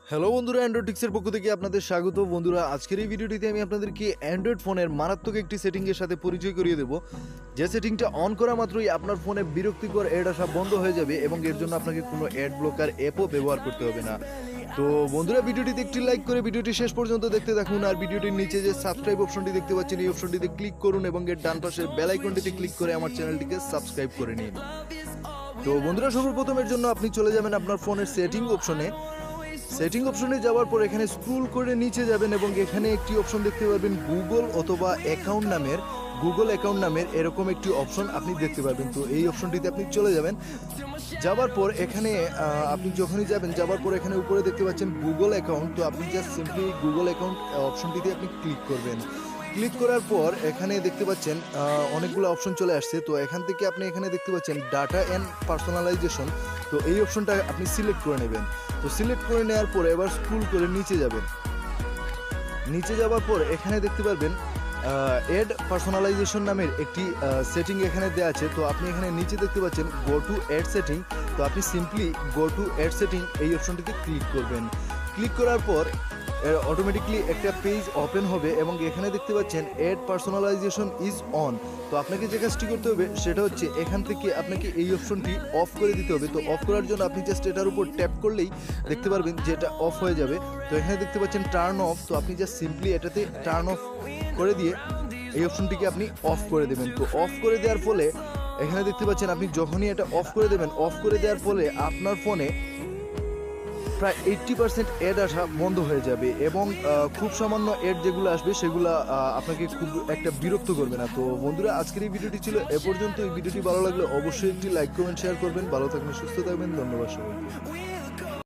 Hello বন্ধুরা, Android পক্ষ থেকে আপনাদের স্বাগত। বন্ধুরা, আজকের এই ভিডিওটিতে আমি আপনাদেরকে অ্যান্ড্রয়েড ফোনের মারাত্মক একটি সেটিংয়ের সাথে পরিচয় করিয়ে দেবো, যে সেটিংটা অন করা মাত্রই আপনার ফোনে বিরক্তিকর অ্যাড আসা বন্ধ হয়ে যাবে এবং এর জন্য আপনাকে কোনো অ্যাড ব্লকার অ্যাপও ব্যবহার করতে হবে না। তো বন্ধুরা, ভিডিওটিতে একটি লাইক করে ভিডিওটি শেষ পর্যন্ত দেখতে থাকুন। আর ভিডিওটির নিচে যে সাবস্ক্রাইব অপশনটি দেখতে পাচ্ছেন, এই অপশনটিতে ক্লিক করুন এবং এর ডান পাশের বেল আইকনটিতে ক্লিক করে আমার চ্যানেলটিকে সাবস্ক্রাইব করে নিন। তো বন্ধুরা, সর্বপ্রথমের জন্য আপনি চলে যাবেন আপনার ফোনের সেটিং অপশনে যাওয়ার পর এখানে স্ক্রল করে নিচে যাবেন এবং এখানে একটি অপশন দেখতে পারবেন গুগল অ্যাকাউন্ট নামের এরকম একটি অপশন আপনি দেখতে পারবেন। তো এই অপশনটিতে আপনি চলে যাবেন। যাওয়ার পর এখানে আপনি যখনই যাবেন, যাওয়ার পর এখানে উপরে দেখতে পাচ্ছেন গুগল অ্যাকাউন্ট। তো আপনি জাস্ট সিম্পলি গুগল অ্যাকাউন্ট অপশনটিতে আপনি ক্লিক করবেন। ক্লিক করার পর এখানে দেখতে পাচ্ছেন অনেকগুলো অপশন চলে আসছে। তো এখান থেকে আপনি এখানে দেখতে পাচ্ছেন ডাটা অ্যান্ড পার্সোনালাইজেশন। তো এই অপশনটা আপনি সিলেক্ট করে নেবেন। তো সিলেক্ট করে নেওয়ার পর এবার স্ক্রল করে নিচে যাবেন। নিচে যাওয়ার পর এখানে দেখতে পারবেন অ্যাড পার্সোনালাইজেশন নামের একটি সেটিং এখানে দেওয়া আছে। তো আপনি এখানে নিচে দেখতে পাচ্ছেন গো টু অ্যাড সেটিং। তো আপনি simply go to add setting এই অপশনটিতে ক্লিক করবেন। ক্লিক করার পর অটোমেটিকলি একটা পেজ ওপেন হবে এবং এখানে দেখতে পাচ্ছেন অ্যাড পার্সোনালাইজেশন ইজ অন। তো আপনাকে যে কাজটি করতে হবে সেটা হচ্ছে এখান থেকে আপনাকে এই অপশনটি অফ করে দিতে হবে। তো অফ করার জন্য আপনি জাস্ট এটার উপর ট্যাপ করলেই দেখতে পারবেন যে এটা অফ হয়ে যাবে। তো এখানে দেখতে পাচ্ছেন টার্ন অফ। তো আপনি জাস্ট সিম্পলি এটাতে টার্ন অফ করে দিয়ে এই অপশনটিকে আপনি অফ করে দেবেন। তো অফ করে দেওয়ার ফলে এখানে দেখতে পাচ্ছেন আপনি যখনই এটা অফ করে দেবেন, অফ করে দেওয়ার ফলে আপনার ফোনে প্রায় 80% অ্যাড আসা বন্ধ হয়ে যাবে এবং খুব সামান্য অ্যাড যেগুলো আসবে সেগুলো আপনাকে খুব একটা বিরক্ত করবে না। তো বন্ধুরা, আজকের এই ভিডিওটি ছিল এ পর্যন্ত। এই ভিডিওটি ভালো লাগলে অবশ্যই একটি লাইক কমেন্ট শেয়ার করবেন। ভালো থাকবেন, সুস্থ থাকবেন। ধন্যবাদ সবাইকে।